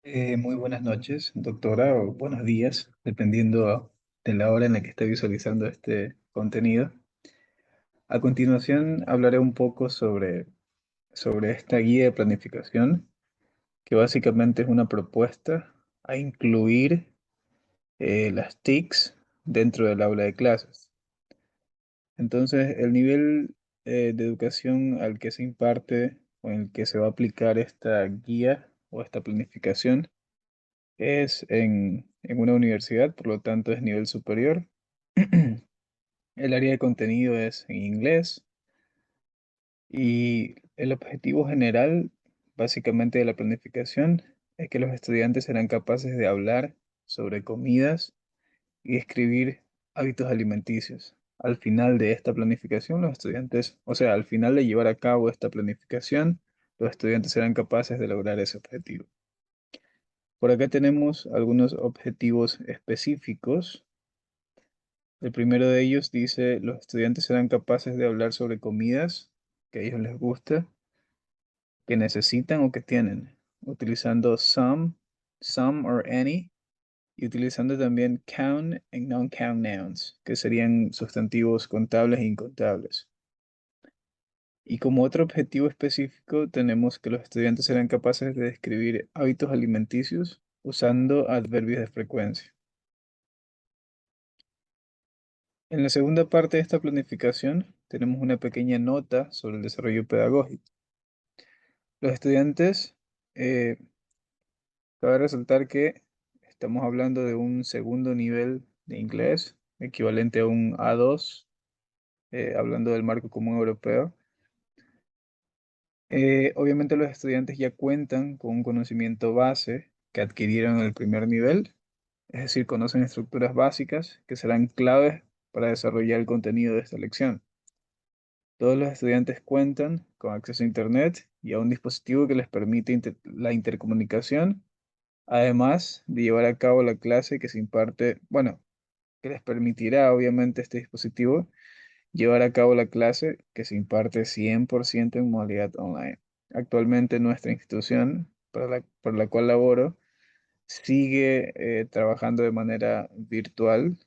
Muy buenas noches, doctora, o buenos días, dependiendo de la hora en la que esté visualizando este contenido. A continuación, hablaré un poco sobre esta guía de planificación, que básicamente es una propuesta a incluir las TICs dentro del aula de clases. Entonces, el nivel de educación al que se imparte o en el que se va a aplicar esta guía o esta planificación es en una universidad, por lo tanto es nivel superior. El área de contenido es en inglés y el objetivo general, básicamente, de la planificación es que los estudiantes serán capaces de hablar sobre comidas y escribir hábitos alimenticios. Al final de esta planificación, los estudiantes, o sea, al final de llevar a cabo esta planificación, los estudiantes serán capaces de lograr ese objetivo. Por acá tenemos algunos objetivos específicos. El primero de ellos dice, los estudiantes serán capaces de hablar sobre comidas que a ellos les gusta, que necesitan o que tienen, utilizando some or any, y utilizando también count and non-count nouns, que serían sustantivos contables e incontables. Y como otro objetivo específico, tenemos que los estudiantes serán capaces de describir hábitos alimenticios usando adverbios de frecuencia. En la segunda parte de esta planificación tenemos una pequeña nota sobre el desarrollo pedagógico. Los estudiantes, eh, cabe resaltar que estamos hablando de un segundo nivel de inglés, equivalente a un A2, hablando del marco común europeo. Obviamente los estudiantes ya cuentan con un conocimiento base que adquirieron en el primer nivel, es decir, conocen estructuras básicas que serán claves para desarrollar el contenido de esta lección. Todos los estudiantes cuentan con acceso a Internet y a un dispositivo que les permite la intercomunicación, además de llevar a cabo la clase que se imparte, bueno, que les permitirá obviamente este dispositivo llevar a cabo la clase que se imparte 100% en modalidad online. Actualmente nuestra institución, para la cual laboro, sigue trabajando de manera virtual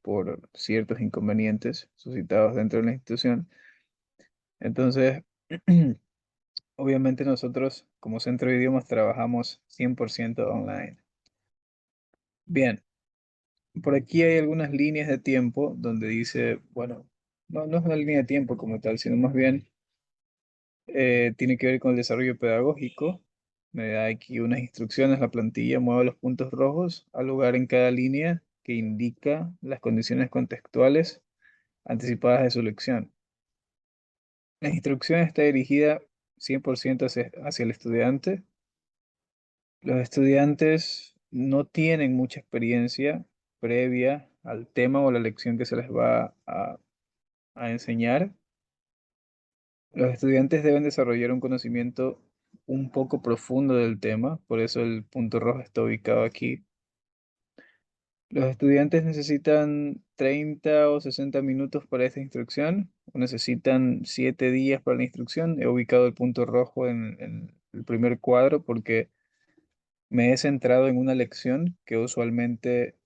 por ciertos inconvenientes suscitados dentro de la institución. Entonces, obviamente nosotros como centro de idiomas trabajamos 100% online. Bien, por aquí hay algunas líneas de tiempo donde dice, bueno, no es una línea de tiempo como tal, sino más bien tiene que ver con el desarrollo pedagógico. Me da aquí unas instrucciones, la plantilla mueve los puntos rojos al lugar en cada línea que indica las condiciones contextuales anticipadas de su lección. La instrucción está dirigida 100% hacia el estudiante. Los estudiantes no tienen mucha experiencia previa al tema o la lección que se les va a enseñar. Los estudiantes deben desarrollar un conocimiento un poco profundo del tema, por eso el punto rojo está ubicado aquí. Los estudiantes necesitan 30 o 60 minutos para esta instrucción, o necesitan 7 días para la instrucción. He ubicado el punto rojo en el primer cuadro porque me he centrado en una lección que usualmente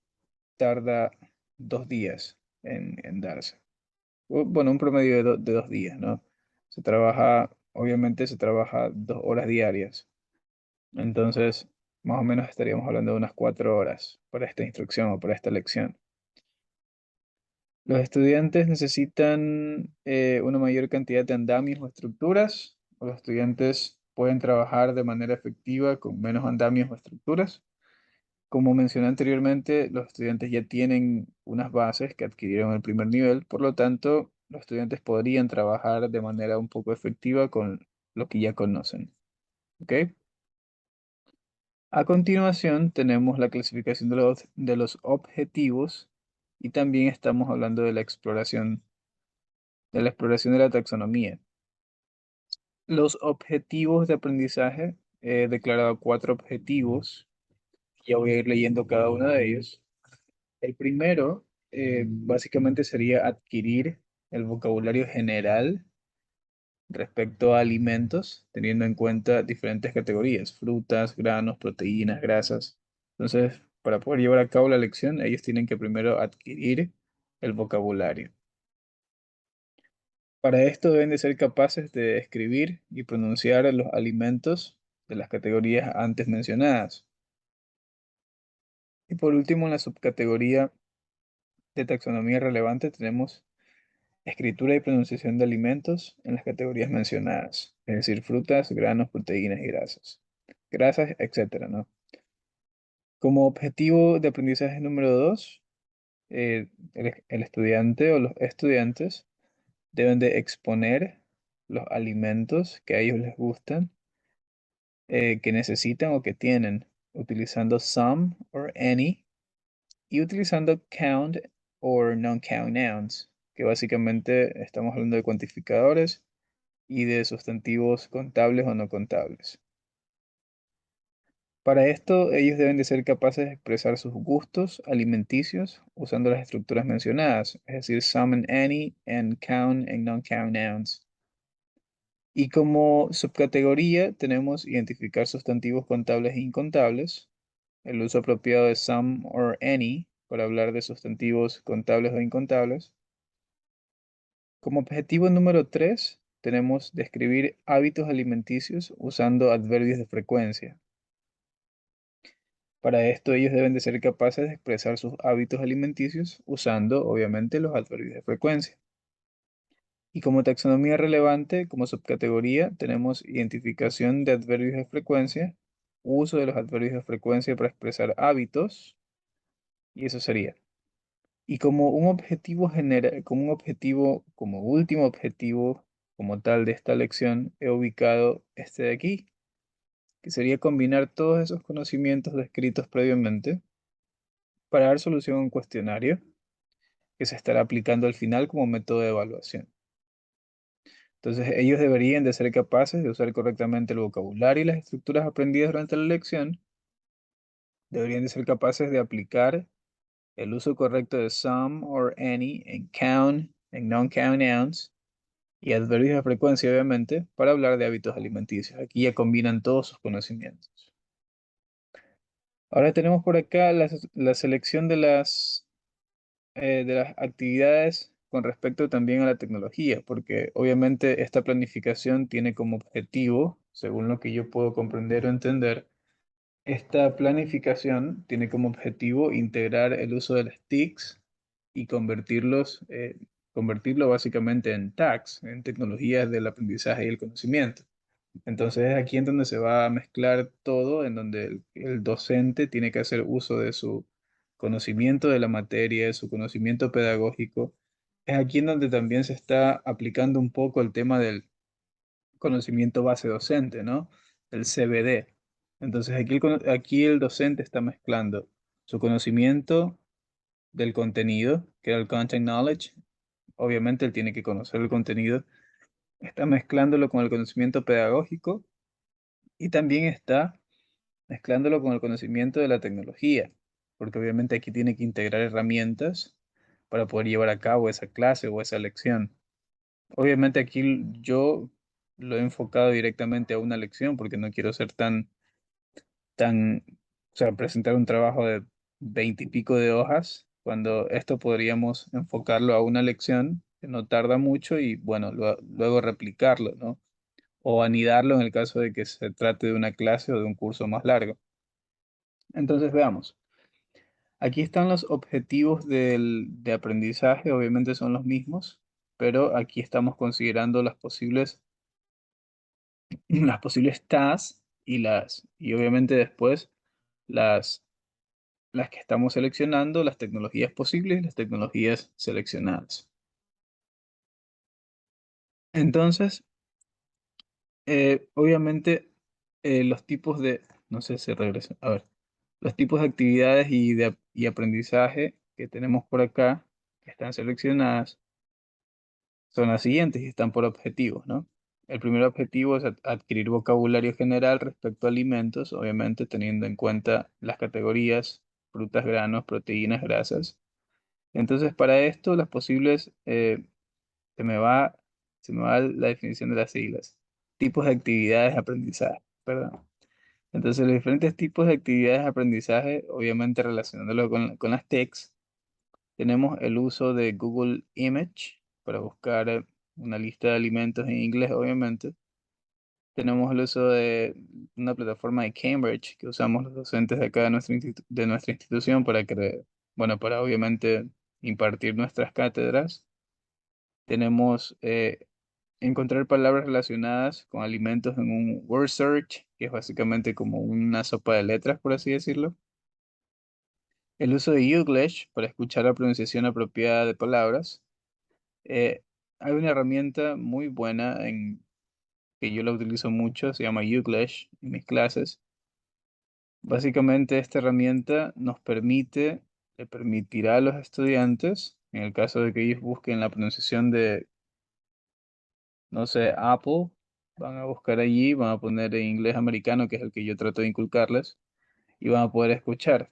tarda 2 días en darse. Bueno, un promedio de 2 días, ¿no? Obviamente se trabaja 2 horas diarias. Entonces, más o menos estaríamos hablando de unas 4 horas para esta instrucción o para esta lección. Los estudiantes necesitan una mayor cantidad de andamios o estructuras, o los estudiantes pueden trabajar de manera efectiva con menos andamios o estructuras. Como mencioné anteriormente, los estudiantes ya tienen unas bases que adquirieron en el primer nivel, por lo tanto, los estudiantes podrían trabajar de manera un poco efectiva con lo que ya conocen. ¿Ok? A continuación, tenemos la clasificación de los objetivos y también estamos hablando de la exploración de la taxonomía. Los objetivos de aprendizaje, he declarado 4 objetivos, ya voy a ir leyendo cada uno de ellos. El primero, básicamente sería adquirir el vocabulario general respecto a alimentos, teniendo en cuenta diferentes categorías, frutas, granos, proteínas, grasas. Entonces, para poder llevar a cabo la lección, ellos tienen que primero adquirir el vocabulario. Para esto deben de ser capaces de escribir y pronunciar los alimentos de las categorías antes mencionadas. Y por último, en la subcategoría de taxonomía relevante tenemos escritura y pronunciación de alimentos en las categorías mencionadas, es decir, frutas, granos, proteínas y grasas. Grasas, etcétera, ¿no? Como objetivo de aprendizaje número 2, el estudiante o los estudiantes deben de exponer los alimentos que a ellos les gustan, que necesitan o que tienen, utilizando some or any y utilizando count or non-count nouns, que básicamente estamos hablando de cuantificadores y de sustantivos contables o no contables. Para esto, ellos deben de ser capaces de expresar sus gustos alimenticios usando las estructuras mencionadas, es decir, some and any, and count and non-count nouns. Y como subcategoría tenemos identificar sustantivos contables e incontables, el uso apropiado de some or any para hablar de sustantivos contables o incontables. Como objetivo número 3 tenemos describir hábitos alimenticios usando adverbios de frecuencia. Para esto ellos deben de ser capaces de expresar sus hábitos alimenticios usando, obviamente, los adverbios de frecuencia. Y como taxonomía relevante, como subcategoría, tenemos identificación de adverbios de frecuencia, uso de los adverbios de frecuencia para expresar hábitos, y eso sería. Y como un objetivo general, como un objetivo, como último objetivo, como tal de esta lección, he ubicado este de aquí, que sería combinar todos esos conocimientos descritos previamente para dar solución a un cuestionario que se estará aplicando al final como método de evaluación. Entonces, ellos deberían de ser capaces de usar correctamente el vocabulario y las estructuras aprendidas durante la lección. Deberían de ser capaces de aplicar el uso correcto de some or any en count, en non-count nouns y adverbios de frecuencia, obviamente, para hablar de hábitos alimenticios. Aquí ya combinan todos sus conocimientos. Ahora tenemos por acá la selección de las actividades con respecto también a la tecnología, porque obviamente esta planificación tiene como objetivo, según lo que yo puedo comprender o entender, esta planificación tiene como objetivo integrar el uso de las TICs y convertirlo básicamente en tags, en tecnologías del aprendizaje y el conocimiento. Entonces es aquí en donde se va a mezclar todo, en donde el docente tiene que hacer uso de su conocimiento de la materia, de su conocimiento pedagógico. Es aquí en donde también se está aplicando un poco el tema del conocimiento base docente, ¿no? El CBD. Entonces aquí el docente está mezclando su conocimiento del contenido, que era el content knowledge. Obviamente él tiene que conocer el contenido. Está mezclándolo con el conocimiento pedagógico y también está mezclándolo con el conocimiento de la tecnología, porque obviamente aquí tiene que integrar herramientas para poder llevar a cabo esa clase o esa lección. Obviamente aquí yo lo he enfocado directamente a una lección porque no quiero ser o sea, presentar un trabajo de 20 y pico de hojas, cuando esto podríamos enfocarlo a una lección que no tarda mucho y bueno, luego replicarlo, ¿no? O anidarlo en el caso de que se trate de una clase o de un curso más largo. Entonces veamos. Aquí están los objetivos de aprendizaje, obviamente son los mismos, pero aquí estamos considerando las posibles tasks y obviamente después las, las que estamos seleccionando, las tecnologías posibles y las tecnologías seleccionadas. Entonces, obviamente, los tipos no sé si regreso, a ver, los tipos de actividades y aprendizaje que tenemos por acá, que están seleccionadas, son las siguientes y están por objetivos, ¿no? El primer objetivo es adquirir vocabulario general respecto a alimentos, obviamente teniendo en cuenta las categorías frutas, granos, proteínas, grasas. Entonces, para esto, las posibles, se me va se me va la definición de las siglas. Tipos de actividades de aprendizaje, perdón. Entonces, los diferentes tipos de actividades de aprendizaje, obviamente relacionándolo con las TICs, tenemos el uso de Google Image para buscar una lista de alimentos en inglés, obviamente. Tenemos el uso de una plataforma de Cambridge que usamos los docentes de acá de de nuestra institución para bueno, para obviamente impartir nuestras cátedras. Tenemos encontrar palabras relacionadas con alimentos en un word search, que es básicamente como una sopa de letras, por así decirlo. El uso de Youglish para escuchar la pronunciación apropiada de palabras. Eh, Hay una herramienta muy buena que yo la utilizo mucho, se llama Youglish en mis clases. Básicamente esta herramienta le permitirá a los estudiantes, en el caso de que ellos busquen la pronunciación de, no sé, Apple, van a buscar allí, van a poner en inglés americano, que es el que yo trato de inculcarles, y van a poder escuchar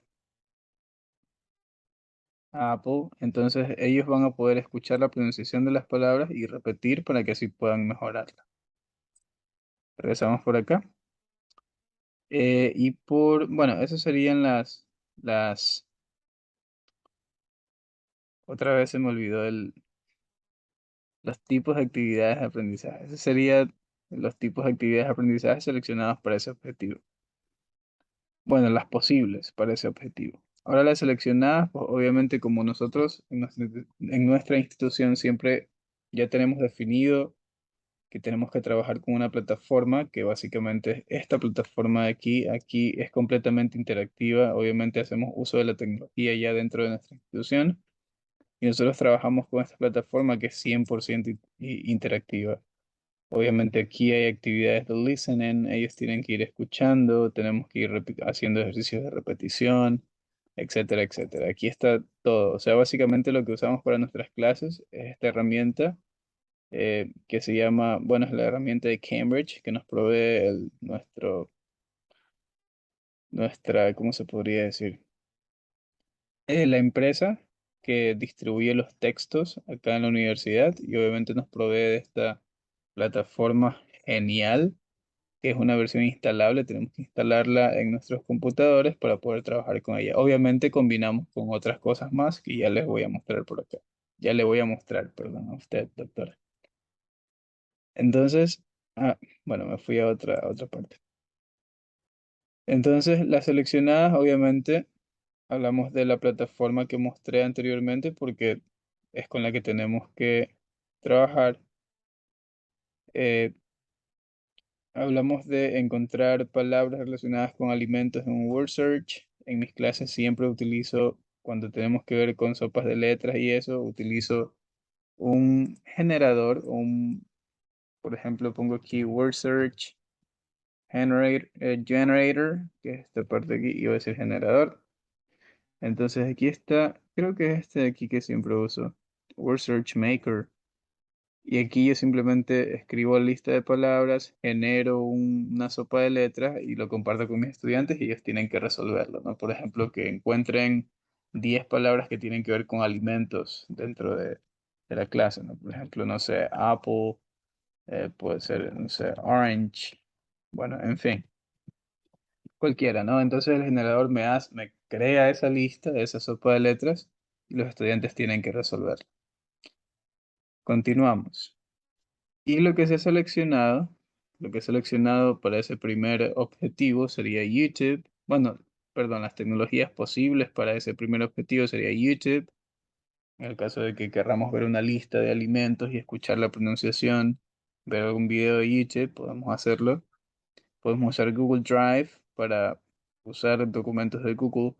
Apple. Entonces ellos van a poder escuchar la pronunciación de las palabras y repetir para que así puedan mejorarla. Regresamos por acá. Bueno, esas serían las, otra vez se me olvidó los tipos de actividades de aprendizaje. Esos serían los tipos de actividades de aprendizaje seleccionados para ese objetivo. Bueno, las posibles para ese objetivo. Ahora las seleccionadas, pues obviamente como nosotros en nuestra institución siempre ya tenemos definido que tenemos que trabajar con una plataforma que básicamente es esta plataforma de aquí. Aquí es completamente interactiva. Obviamente hacemos uso de la tecnología ya dentro de nuestra institución y nosotros trabajamos con esta plataforma que es 100% interactiva. Obviamente aquí hay actividades de listening, ellos tienen que ir escuchando, tenemos que ir haciendo ejercicios de repetición, etcétera, etcétera. Aquí está todo. O sea, básicamente lo que usamos para nuestras clases es esta herramienta que se llama, bueno, es la herramienta de Cambridge que nos provee ¿cómo se podría decir? La empresa que distribuye los textos acá en la universidad y obviamente nos provee de esta plataforma genial, que es una versión instalable, tenemos que instalarla en nuestros computadores para poder trabajar con ella. Obviamente combinamos con otras cosas más que ya les voy a mostrar por acá. Ya le voy a mostrar, perdón, a usted, doctor. Entonces, bueno, me fui a otra parte. Entonces, las seleccionadas, obviamente, hablamos de la plataforma que mostré anteriormente porque es con la que tenemos que trabajar. Eh, Hablamos de encontrar palabras relacionadas con alimentos en un word search. En mis clases siempre utilizo, cuando tenemos que ver con sopas de letras y eso, utilizo un generador, por ejemplo, pongo aquí word search generator, que es esta parte de aquí, iba a decir generador. Entonces aquí está, creo que es este de aquí que siempre uso, word search maker. Y aquí yo simplemente escribo la lista de palabras, genero una sopa de letras y lo comparto con mis estudiantes y ellos tienen que resolverlo, ¿no? Por ejemplo, que encuentren 10 palabras que tienen que ver con alimentos dentro de la clase, ¿no? Por ejemplo, no sé, apple, puede ser, no sé, orange, bueno, en fin, cualquiera, ¿no? Entonces el generador me crea esa lista, esa sopa de letras y los estudiantes tienen que resolverla. Continuamos. Y lo que he seleccionado para ese primer objetivo sería YouTube. Bueno, perdón, las tecnologías posibles para ese primer objetivo sería YouTube. En el caso de que querramos ver una lista de alimentos y escuchar la pronunciación, ver algún video de YouTube, podemos hacerlo. Podemos usar Google Drive para usar documentos de Google.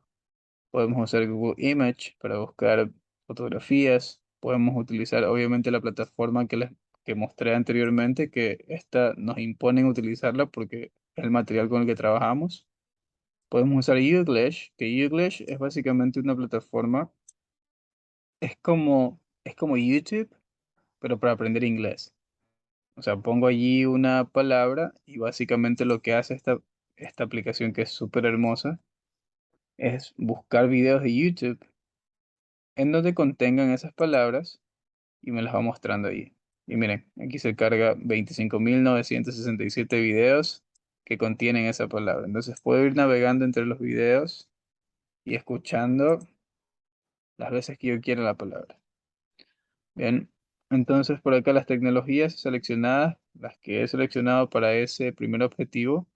Podemos usar Google Image para buscar fotografías. Podemos utilizar obviamente la plataforma que mostré anteriormente, que esta nos imponen utilizarla porque es el material con el que trabajamos. Podemos usar Youglish, que Youglish es básicamente una plataforma, es como YouTube, pero para aprender inglés. O sea, pongo allí una palabra y básicamente lo que hace esta aplicación que es súper hermosa es buscar videos de YouTube en donde contengan esas palabras y me las va mostrando ahí. Y miren, aquí se carga 25.967 videos que contienen esa palabra. Entonces puedo ir navegando entre los videos y escuchando las veces que yo quiera la palabra. Bien, entonces por acá las tecnologías seleccionadas, las que he seleccionado para ese primer objetivo,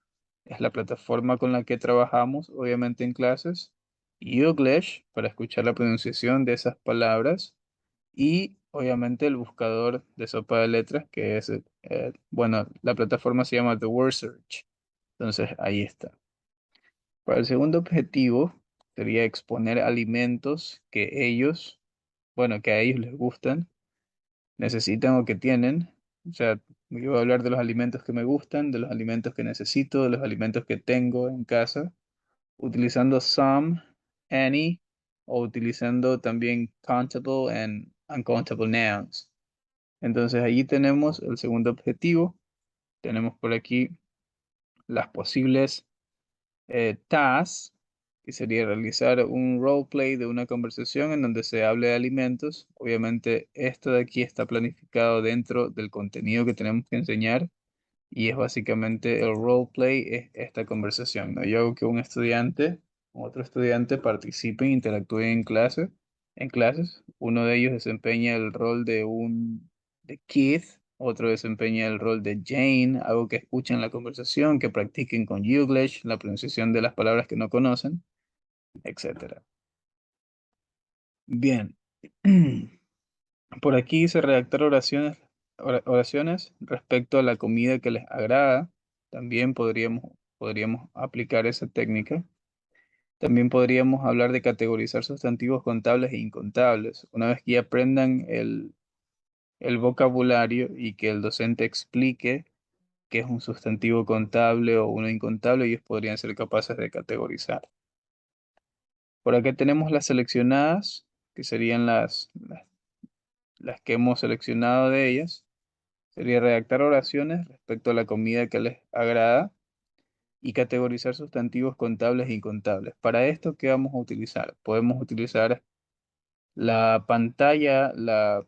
es la plataforma con la que trabajamos, obviamente en clases, Youglish para escuchar la pronunciación de esas palabras y obviamente el buscador de sopa de letras, que es, bueno, la plataforma se llama The Word Search. Entonces ahí está. Para el segundo objetivo sería exponer alimentos que ellos, bueno, que a ellos les gustan, necesitan o que tienen. O sea, yo voy a hablar de los alimentos que me gustan, de los alimentos que necesito, de los alimentos que tengo en casa, utilizando some, any, o utilizando también countable and uncountable nouns. Entonces allí tenemos el segundo objetivo. Tenemos por aquí las posibles tasks, que sería realizar un roleplay de una conversación en donde se hable de alimentos. Obviamente esto de aquí está planificado dentro del contenido que tenemos que enseñar y es básicamente el roleplay, es esta conversación, ¿no? Yo hago que un estudiante, otro estudiante participe e interactúe en clases. Uno de ellos desempeña el rol de Keith, otro desempeña el rol de Jane, hago que escuchen la conversación, que practiquen con Youglish, la pronunciación de las palabras que no conocen, etcétera. Bien. Por aquí dice redactar oraciones respecto a la comida que les agrada. También podríamos aplicar esa técnica. También podríamos hablar de categorizar sustantivos contables e incontables. Una vez que ya aprendan el vocabulario y que el docente explique qué es un sustantivo contable o uno incontable, ellos podrían ser capaces de categorizar. Por acá tenemos las seleccionadas, que serían las que hemos seleccionado de ellas. Sería redactar oraciones respecto a la comida que les agrada y categorizar sustantivos contables e incontables. Para esto, ¿qué vamos a utilizar? Podemos utilizar la pantalla, la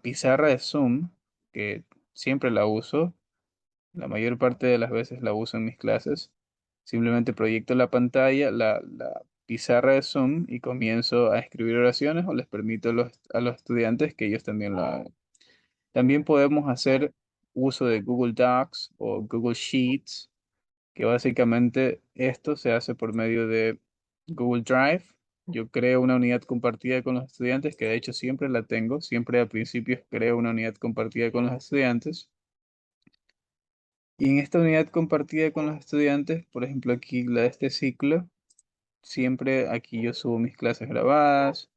pizarra de Zoom, que siempre la uso, la mayor parte de las veces la uso en mis clases. Simplemente proyecto la pantalla, la pizarra de Zoom y comienzo a escribir oraciones o les permito a los estudiantes que ellos también lo hagan. También podemos hacer uso de Google Docs o Google Sheets, que básicamente esto se hace por medio de Google Drive. Yo creo una unidad compartida con los estudiantes, que de hecho siempre la tengo, siempre al principio creo una unidad compartida con los estudiantes. Y en esta unidad compartida con los estudiantes, por ejemplo aquí la de este ciclo, siempre aquí yo subo mis clases grabadas,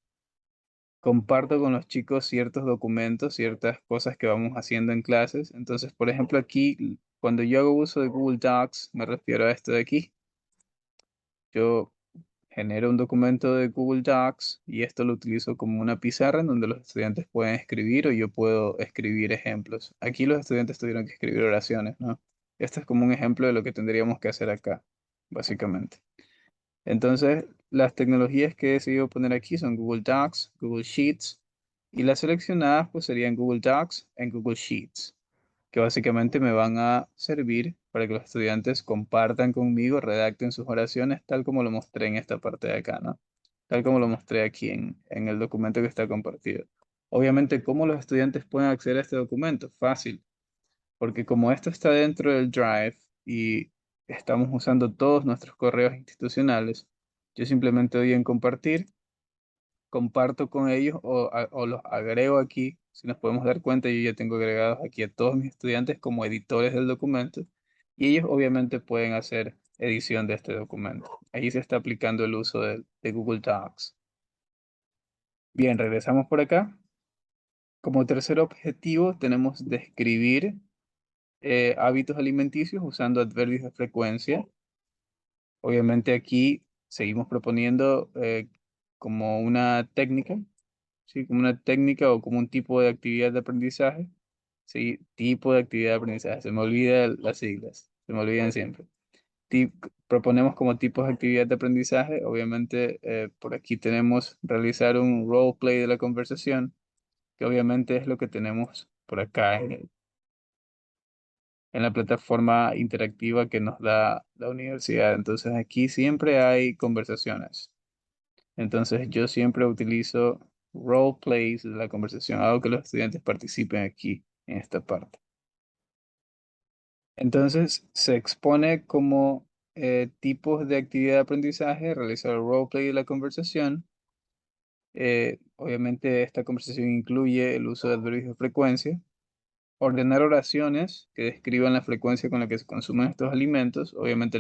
comparto con los chicos ciertos documentos, ciertas cosas que vamos haciendo en clases. Entonces, por ejemplo, aquí, cuando yo hago uso de Google Docs, me refiero a esto de aquí. Yo genero un documento de Google Docs y esto lo utilizo como una pizarra en donde los estudiantes pueden escribir o yo puedo escribir ejemplos. Aquí los estudiantes tuvieron que escribir oraciones, ¿no? Esto es como un ejemplo de lo que tendríamos que hacer acá, básicamente. Entonces, las tecnologías que he decidido poner aquí son Google Docs, Google Sheets, y las seleccionadas pues serían Google Docs en Google Sheets, que básicamente me van a servir para que los estudiantes compartan conmigo, redacten sus oraciones, tal como lo mostré en esta parte de acá, ¿no? Tal como lo mostré aquí en el documento que está compartido. Obviamente, ¿cómo los estudiantes pueden acceder a este documento? Fácil, porque como esto está dentro del Drive y estamos usando todos nuestros correos institucionales, yo simplemente doy en compartir, comparto con ellos o los agrego aquí. Si nos podemos dar cuenta, yo ya tengo agregados aquí a todos mis estudiantes como editores del documento y ellos obviamente pueden hacer edición de este documento. Ahí se está aplicando el uso de Google Docs. Bien, regresamos por acá. Como tercer objetivo tenemos describir hábitos alimenticios usando adverbios de frecuencia. Obviamente aquí seguimos proponiendo como una técnica, ¿sí? Como una técnica o como un tipo de actividad de aprendizaje. Sí, tipo de actividad de aprendizaje. Se me olvidan las siglas, se me olvidan siempre. Proponemos como tipos de actividad de aprendizaje. Obviamente por aquí tenemos realizar un role play de la conversación, que obviamente es lo que tenemos por acá en la plataforma interactiva que nos da la universidad. Entonces aquí siempre hay conversaciones. Entonces yo siempre utilizo role plays de la conversación, hago que los estudiantes participen aquí en esta parte. Entonces se expone como tipos de actividad de aprendizaje, realizar el roleplay de la conversación. Obviamente esta conversación incluye el uso de adverbios de frecuencia, ordenar oraciones que describan la frecuencia con la que se consumen estos alimentos. Obviamente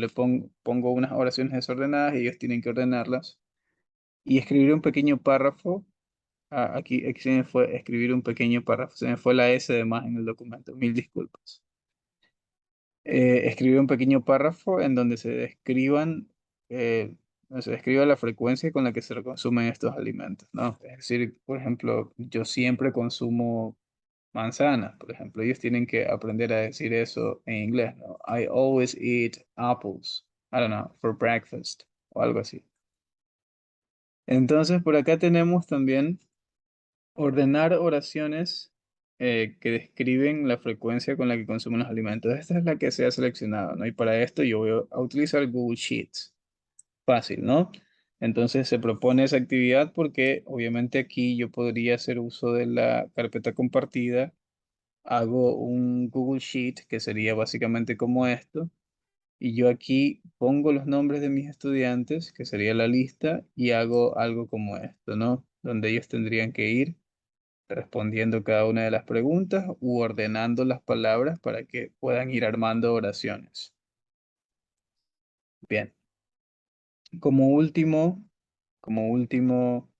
pongo unas oraciones desordenadas y ellos tienen que ordenarlas. Y escribir un pequeño párrafo. Aquí se me fue escribir un pequeño párrafo. Se me fue la S de más en el documento. Mil disculpas. Escribir un pequeño párrafo en donde se describa la frecuencia con la que se consumen estos alimentos, ¿no? Es decir, por ejemplo, yo siempre consumo manzanas, por ejemplo, ellos tienen que aprender a decir eso en inglés, ¿no? I always eat apples, I don't know, for breakfast, o algo así. Entonces, por acá tenemos también ordenar oraciones que describen la frecuencia con la que consumen los alimentos. Esta es la que se ha seleccionado, ¿no? Y para esto yo voy a utilizar Google Sheets. Fácil, ¿no? Entonces se propone esa actividad porque obviamente aquí yo podría hacer uso de la carpeta compartida. Hago un Google Sheet que sería básicamente como esto. Y yo aquí pongo los nombres de mis estudiantes, que sería la lista, y hago algo como esto, ¿no? Donde ellos tendrían que ir respondiendo cada una de las preguntas u ordenando las palabras para que puedan ir armando oraciones. Bien, como último, como último,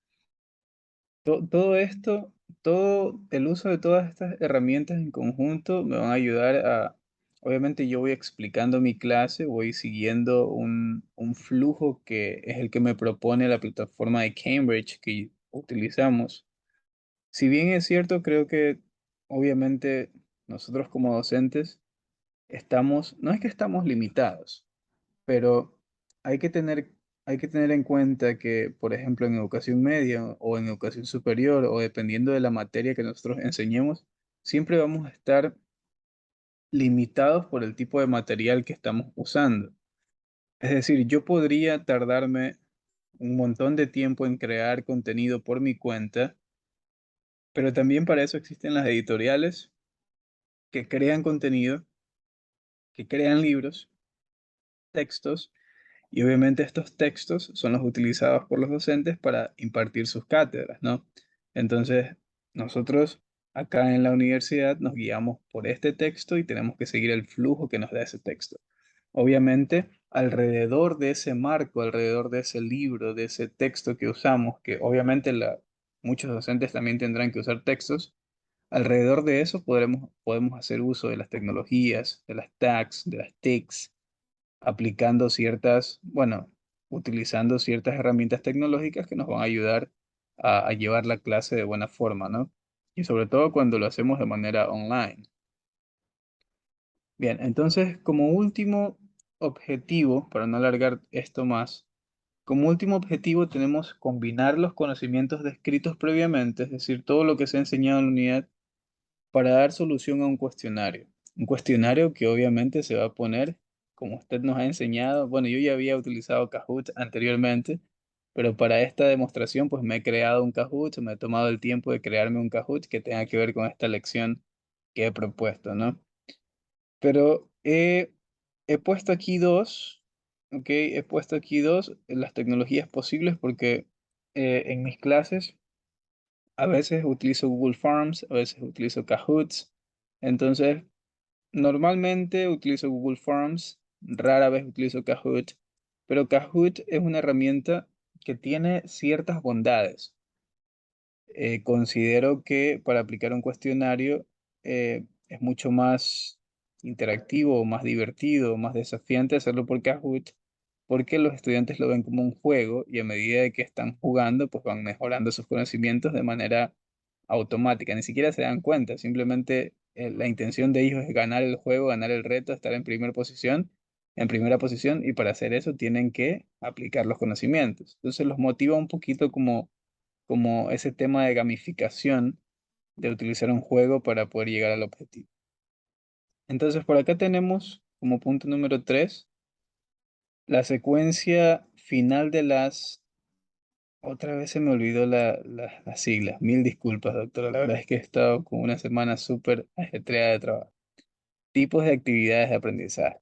todo esto, todo el uso de todas estas herramientas en conjunto me van a ayudar obviamente yo voy explicando mi clase, voy siguiendo un flujo que es el que me propone la plataforma de Cambridge que utilizamos. Si bien es cierto, creo que obviamente nosotros como docentes no es que estamos limitados, pero hay que tener, hay que tener en cuenta que, por ejemplo, en educación media o en educación superior o dependiendo de la materia que nosotros enseñemos, siempre vamos a estar limitados por el tipo de material que estamos usando. Es decir, yo podría tardarme un montón de tiempo en crear contenido por mi cuenta, pero también para eso existen las editoriales que crean contenido, que crean libros, textos, y obviamente estos textos son los utilizados por los docentes para impartir sus cátedras, ¿no? Entonces, nosotros acá en la universidad nos guiamos por este texto y tenemos que seguir el flujo que nos da ese texto. Obviamente, alrededor de ese marco, alrededor de ese libro, de ese texto que usamos, que obviamente muchos docentes también tendrán que usar textos, alrededor de eso podemos hacer uso de las tecnologías, de las tags, de las TICs, aplicando bueno, utilizando ciertas herramientas tecnológicas que nos van a ayudar a llevar la clase de buena forma, ¿no? Y sobre todo cuando lo hacemos de manera online. Bien, entonces como último objetivo, para no alargar esto más, como último objetivo tenemos combinar los conocimientos descritos previamente, es decir, todo lo que se ha enseñado en la unidad para dar solución a un cuestionario. Un cuestionario que obviamente se va a poner, como usted nos ha enseñado, bueno, yo ya había utilizado Kahoot anteriormente, pero para esta demostración pues me he creado un Kahoot, me he tomado el tiempo de crearme un Kahoot que tenga que ver con esta lección que he propuesto, ¿no? Pero he puesto aquí dos, ¿ok? He puesto aquí dos, las tecnologías posibles porque en mis clases a veces utilizo Google Forms, a veces utilizo Kahoots. Entonces, normalmente utilizo Google Forms, rara vez utilizo Kahoot, pero Kahoot es una herramienta que tiene ciertas bondades. Considero que para aplicar un cuestionario es mucho más interactivo, más divertido, más desafiante hacerlo por Kahoot, porque los estudiantes lo ven como un juego y a medida de que están jugando, pues van mejorando sus conocimientos de manera automática. Ni siquiera se dan cuenta, simplemente la intención de ellos es ganar el juego, ganar el reto, estar en primera posición, y para hacer eso tienen que aplicar los conocimientos. Entonces los motiva un poquito como ese tema de gamificación de utilizar un juego para poder llegar al objetivo. Entonces, por acá tenemos como punto número 3 la secuencia final de las... Otra vez se me olvidó las siglas. Mil disculpas, doctora. La verdad es que he estado con una semana súper ajetreada de trabajo. Tipos de actividades de aprendizaje.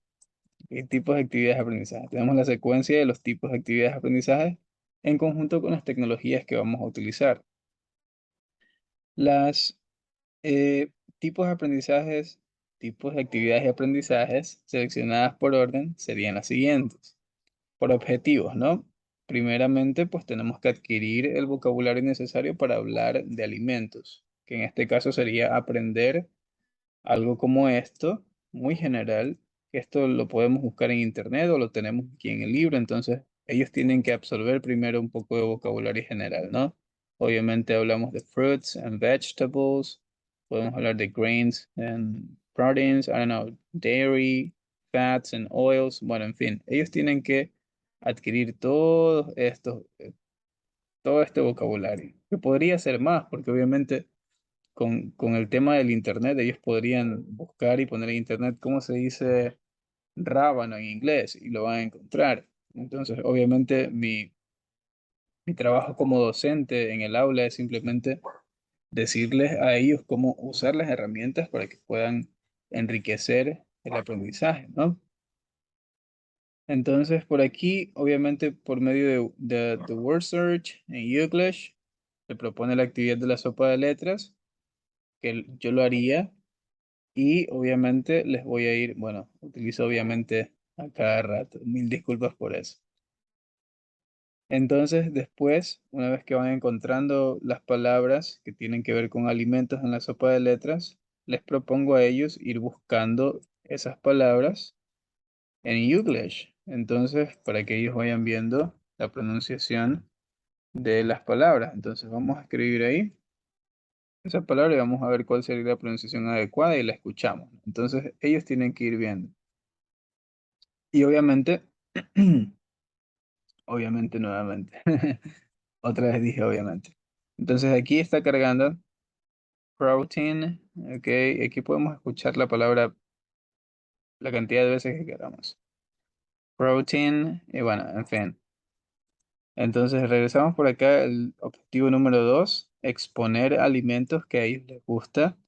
¿Qué tipos de actividades de aprendizaje? Tenemos la secuencia de los tipos de actividades de aprendizaje en conjunto con las tecnologías que vamos a utilizar. Las tipos de aprendizajes, tipos de actividades de aprendizajes seleccionadas por orden serían las siguientes. Por objetivos, ¿no? Primeramente, pues tenemos que adquirir el vocabulario necesario para hablar de alimentos, que en este caso sería aprender algo como esto, muy general, que esto lo podemos buscar en internet o lo tenemos aquí en el libro, entonces ellos tienen que absorber primero un poco de vocabulario general, ¿no? Obviamente hablamos de fruits and vegetables, podemos hablar de grains and proteins, I don't know, dairy, fats and oils, bueno, en fin, ellos tienen que adquirir todo este vocabulario, que podría ser más, porque obviamente con el tema del internet, ellos podrían buscar y poner en internet cómo se dice rábano en inglés y lo van a encontrar. Entonces, obviamente, mi trabajo como docente en el aula es simplemente decirles a ellos cómo usar las herramientas para que puedan enriquecer el aprendizaje, ¿no? Entonces, por aquí, obviamente, por medio de Word Search en Youglish, se propone la actividad de la sopa de letras, que yo lo haría. Y obviamente les voy a ir, bueno, utilizo obviamente a cada rato. Mil disculpas por eso. Entonces, después, una vez que van encontrando las palabras que tienen que ver con alimentos en la sopa de letras, les propongo a ellos ir buscando esas palabras en Youglish. Entonces, para que ellos vayan viendo la pronunciación de las palabras. Entonces, vamos a escribir ahí esa palabra y vamos a ver cuál sería la pronunciación adecuada y la escuchamos. Entonces, ellos tienen que ir viendo. Y obviamente, obviamente nuevamente. Otra vez dije obviamente. Entonces aquí está cargando protein. Ok, aquí podemos escuchar la palabra la cantidad de veces que queramos. Protein, y bueno, en fin. Entonces regresamos por acá. El objetivo número 2, exponer alimentos que a ellos les gusta,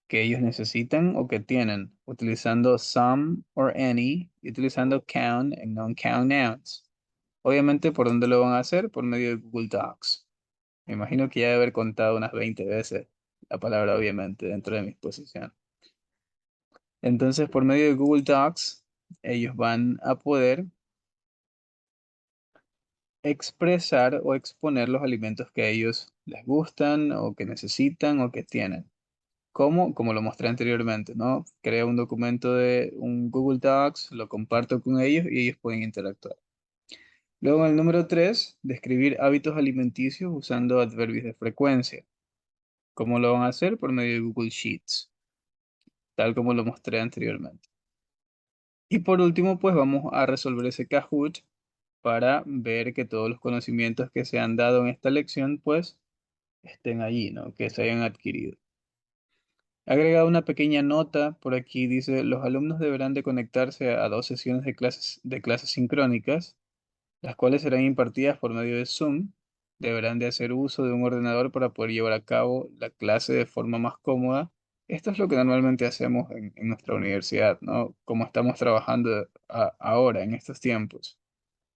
que ellos necesitan o que tienen, utilizando some or any y utilizando count en non-count nouns. Obviamente, ¿por dónde lo van a hacer? Por medio de Google Docs. Me imagino que ya debe haber contado unas 20 veces la palabra, obviamente, dentro de mi exposición. Entonces, por medio de Google Docs, ellos van a poder expresar o exponer los alimentos que a ellos les gustan o que necesitan o que tienen. ¿Cómo? Como lo mostré anteriormente, ¿no? Creo un documento de un Google Docs, lo comparto con ellos y ellos pueden interactuar. Luego, en el número 3, describir hábitos alimenticios usando adverbios de frecuencia. ¿Cómo lo van a hacer? Por medio de Google Sheets, tal como lo mostré anteriormente. Y por último, pues vamos a resolver ese Kahoot para ver que todos los conocimientos que se han dado en esta lección, pues estén allí, ¿no? Que se hayan adquirido. He agregado una pequeña nota por aquí, dice, los alumnos deberán de conectarse a 2 sesiones de clases sincrónicas, las cuales serán impartidas por medio de Zoom. Deberán de hacer uso de un ordenador para poder llevar a cabo la clase de forma más cómoda. Esto es lo que normalmente hacemos en nuestra universidad, ¿no? Como estamos trabajando ahora, en estos tiempos.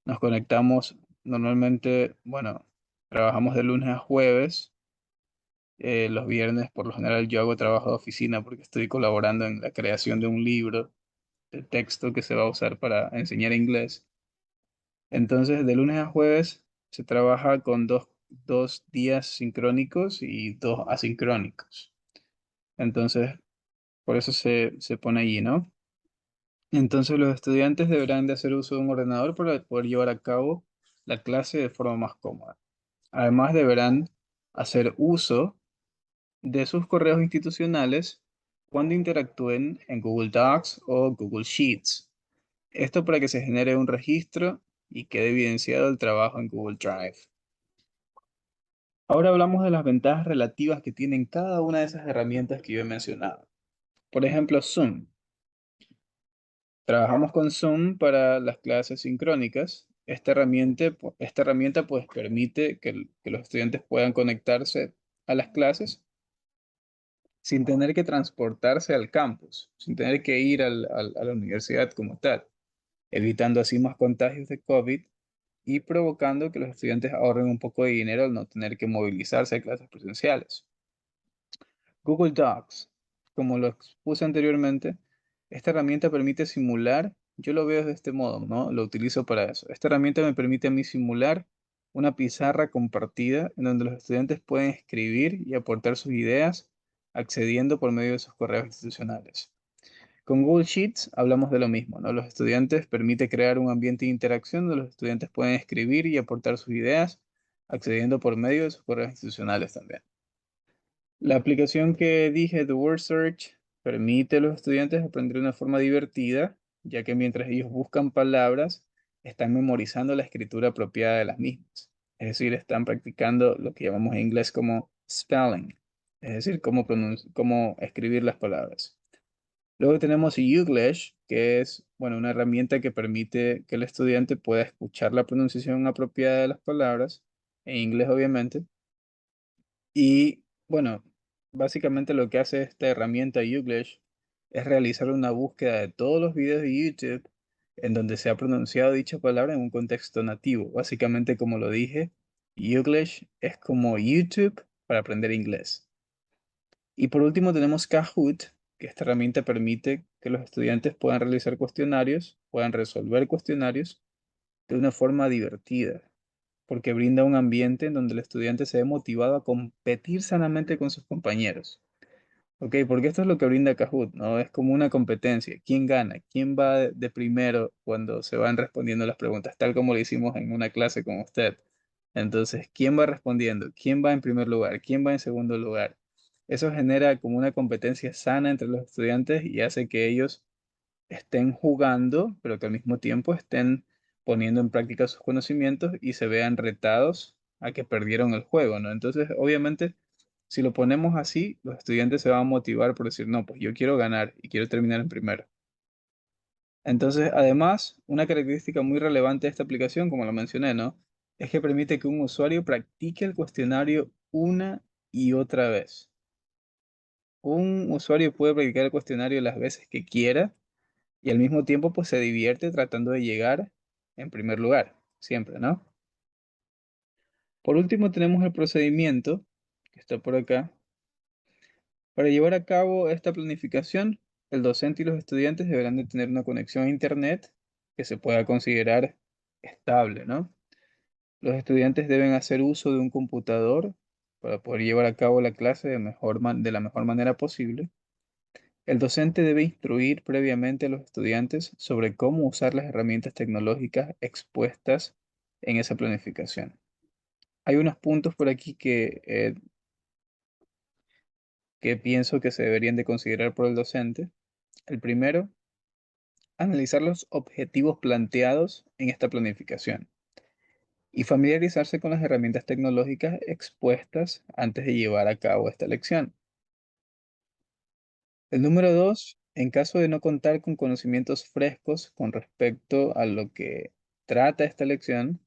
Nos conectamos normalmente, bueno, trabajamos de lunes a jueves. Los viernes, por lo general, yo hago trabajo de oficina porque estoy colaborando en la creación de un libro de texto que se va a usar para enseñar inglés. Entonces, de lunes a jueves se trabaja con dos días sincrónicos y 2 asincrónicos. Entonces, por eso se pone allí, ¿no? Entonces, los estudiantes deberán de hacer uso de un ordenador para poder llevar a cabo la clase de forma más cómoda. Además, deberán hacer uso de sus correos institucionales cuando interactúen en Google Docs o Google Sheets. Esto para que se genere un registro y quede evidenciado el trabajo en Google Drive. Ahora hablamos de las ventajas relativas que tienen cada una de esas herramientas que yo he mencionado. Por ejemplo, Zoom. Trabajamos con Zoom para las clases sincrónicas. Esta herramienta pues permite que los estudiantes puedan conectarse a las clases sin tener que transportarse al campus, sin tener que ir a la universidad como tal, evitando así más contagios de COVID y provocando que los estudiantes ahorren un poco de dinero al no tener que movilizarse a clases presenciales. Google Docs, como lo expuse anteriormente, esta herramienta permite simular, yo lo veo de este modo, ¿no? Lo utilizo para eso. Esta herramienta me permite a mí simular una pizarra compartida en donde los estudiantes pueden escribir y aportar sus ideas accediendo por medio de sus correos institucionales. Con Google Sheets hablamos de lo mismo, ¿no? Los estudiantes permite crear un ambiente de interacción donde los estudiantes pueden escribir y aportar sus ideas accediendo por medio de sus correos institucionales también. La aplicación que dije, The Word Search, permite a los estudiantes aprender de una forma divertida, ya que mientras ellos buscan palabras, están memorizando la escritura apropiada de las mismas. Es decir, están practicando lo que llamamos en inglés como spelling, es decir, cómo escribir las palabras. Luego tenemos Youglish, que es, bueno, una herramienta que permite que el estudiante pueda escuchar la pronunciación apropiada de las palabras, en inglés obviamente, y bueno, básicamente lo que hace esta herramienta Youglish es realizar una búsqueda de todos los videos de YouTube en donde se ha pronunciado dicha palabra en un contexto nativo. Básicamente, como lo dije, Youglish es como YouTube para aprender inglés. Y por último tenemos Kahoot, que esta herramienta permite que los estudiantes puedan realizar cuestionarios, puedan resolver cuestionarios de una forma divertida porque brinda un ambiente en donde el estudiante se ve motivado a competir sanamente con sus compañeros. Ok, porque esto es lo que brinda Kahoot, ¿no? Es como una competencia. ¿Quién gana? ¿Quién va de primero cuando se van respondiendo las preguntas? Tal como lo hicimos en una clase con usted. Entonces, ¿quién va respondiendo? ¿Quién va en primer lugar? ¿Quién va en segundo lugar? Eso genera como una competencia sana entre los estudiantes y hace que ellos estén jugando, pero que al mismo tiempo estén poniendo en práctica sus conocimientos y se vean retados a que perdieron el juego, ¿no? Entonces, obviamente, si lo ponemos así, los estudiantes se van a motivar por decir, no, pues yo quiero ganar y quiero terminar en primero. Entonces, además, una característica muy relevante de esta aplicación, como lo mencioné, ¿no? Es que permite que un usuario practique el cuestionario una y otra vez. Un usuario puede practicar el cuestionario las veces que quiera y al mismo tiempo pues se divierte tratando de llegar en primer lugar, siempre, ¿no? Por último tenemos el procedimiento, que está por acá. Para llevar a cabo esta planificación, el docente y los estudiantes deberán de tener una conexión a Internet que se pueda considerar estable, ¿no? Los estudiantes deben hacer uso de un computador para poder llevar a cabo la clase de la mejor manera posible. El docente debe instruir previamente a los estudiantes sobre cómo usar las herramientas tecnológicas expuestas en esa planificación. Hay unos puntos por aquí que pienso que se deberían de considerar por el docente. El primero, analizar los objetivos planteados en esta planificación y familiarizarse con las herramientas tecnológicas expuestas antes de llevar a cabo esta lección. El número dos, en caso de no contar con conocimientos frescos con respecto a lo que trata esta lección,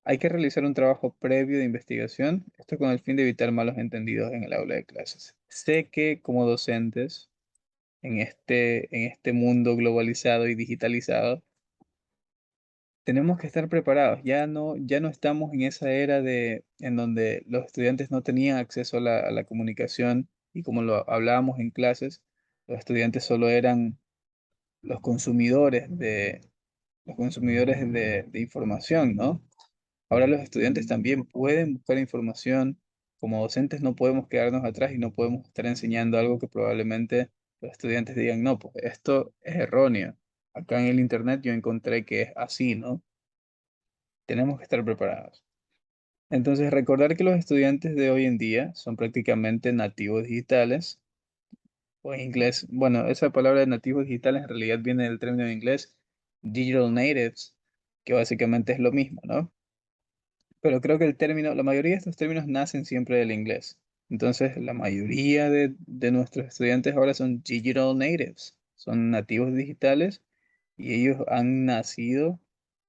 hay que realizar un trabajo previo de investigación, esto con el fin de evitar malos entendidos en el aula de clases. Sé que como docentes en este mundo globalizado y digitalizado, tenemos que estar preparados. Ya no estamos en esa era en donde los estudiantes no tenían acceso a la comunicación y como lo hablábamos en clases, los estudiantes solo eran los consumidores de información, ¿no? Ahora los estudiantes también pueden buscar información. Como docentes no podemos quedarnos atrás y no podemos estar enseñando algo que probablemente los estudiantes digan, no, pues esto es erróneo. Acá en el internet yo encontré que es así, ¿no? Tenemos que estar preparados. Entonces, recordar que los estudiantes de hoy en día son prácticamente nativos digitales, o en inglés, bueno, esa palabra de nativos digitales en realidad viene del término en inglés digital natives, que básicamente es lo mismo, ¿no? Pero creo que el término, la mayoría de estos términos nacen siempre del inglés. Entonces, la mayoría de nuestros estudiantes ahora son digital natives, son nativos digitales y ellos han nacido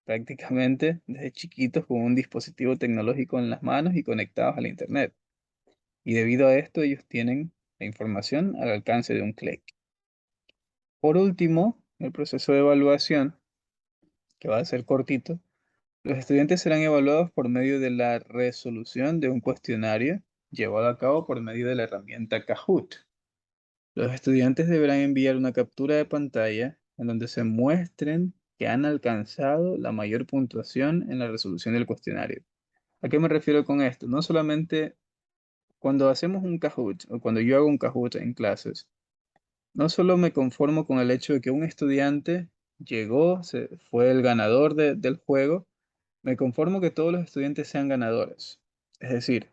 prácticamente desde chiquitos con un dispositivo tecnológico en las manos y conectados al Internet. Y debido a esto, ellos tienen la información al alcance de un clic. Por último, el proceso de evaluación, que va a ser cortito, los estudiantes serán evaluados por medio de la resolución de un cuestionario llevado a cabo por medio de la herramienta Kahoot. Los estudiantes deberán enviar una captura de pantalla en donde se muestren que han alcanzado la mayor puntuación en la resolución del cuestionario. ¿A qué me refiero con esto? No solamente cuando hacemos un Kahoot o cuando yo hago un Kahoot en clases, no solo me conformo con el hecho de que un estudiante llegó, fue el ganador del juego, me conformo que todos los estudiantes sean ganadores. Es decir,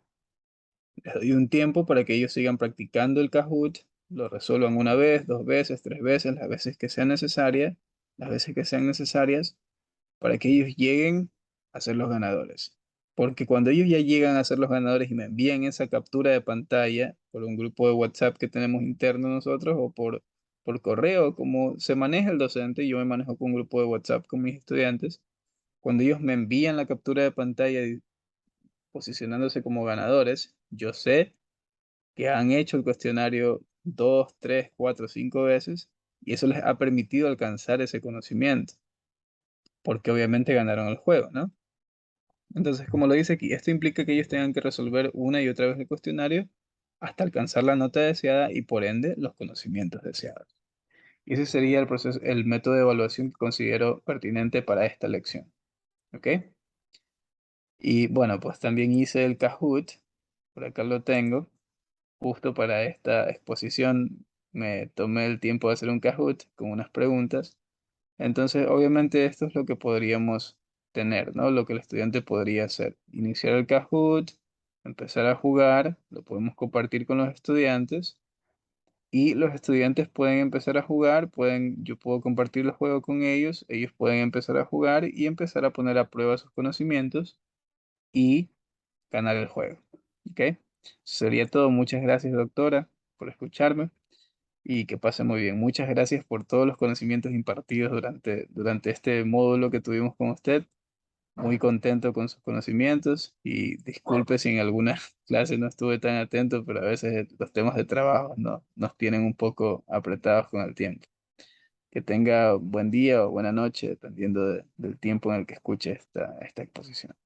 les doy un tiempo para que ellos sigan practicando el Kahoot, lo resuelvan una vez, dos veces, tres veces, las veces que sean necesarias, las veces que sean necesarias, para que ellos lleguen a ser los ganadores. Porque cuando ellos ya llegan a ser los ganadores y me envían esa captura de pantalla por un grupo de WhatsApp que tenemos interno nosotros o por correo, como se maneja el docente, yo me manejo con un grupo de WhatsApp con mis estudiantes, cuando ellos me envían la captura de pantalla posicionándose como ganadores, yo sé que han hecho el cuestionario dos, tres, cuatro, cinco veces y eso les ha permitido alcanzar ese conocimiento, porque obviamente ganaron el juego, ¿no? Entonces, como lo dice aquí, esto implica que ellos tengan que resolver una y otra vez el cuestionario hasta alcanzar la nota deseada y por ende los conocimientos deseados. Y ese sería el proceso, el método de evaluación que considero pertinente para esta lección. ¿Ok? Y bueno, pues también hice el Kahoot, por acá lo tengo. Justo para esta exposición me tomé el tiempo de hacer un Kahoot con unas preguntas. Entonces, obviamente esto es lo que podríamos tener, ¿no? Lo que el estudiante podría hacer. Iniciar el Kahoot, empezar a jugar, lo podemos compartir con los estudiantes y los estudiantes pueden empezar a jugar, yo puedo compartir el juego con ellos, ellos pueden empezar a jugar y empezar a poner a prueba sus conocimientos y ganar el juego. ¿Ok? Sería todo. Muchas gracias, doctora, por escucharme y que pase muy bien. Muchas gracias por todos los conocimientos impartidos durante este módulo que tuvimos con usted. Muy contento con sus conocimientos y disculpe si en alguna clase no estuve tan atento, pero a veces los temas de trabajo nos tienen un poco apretados con el tiempo. Que tenga buen día o buena noche, dependiendo del tiempo en el que escuche esta exposición.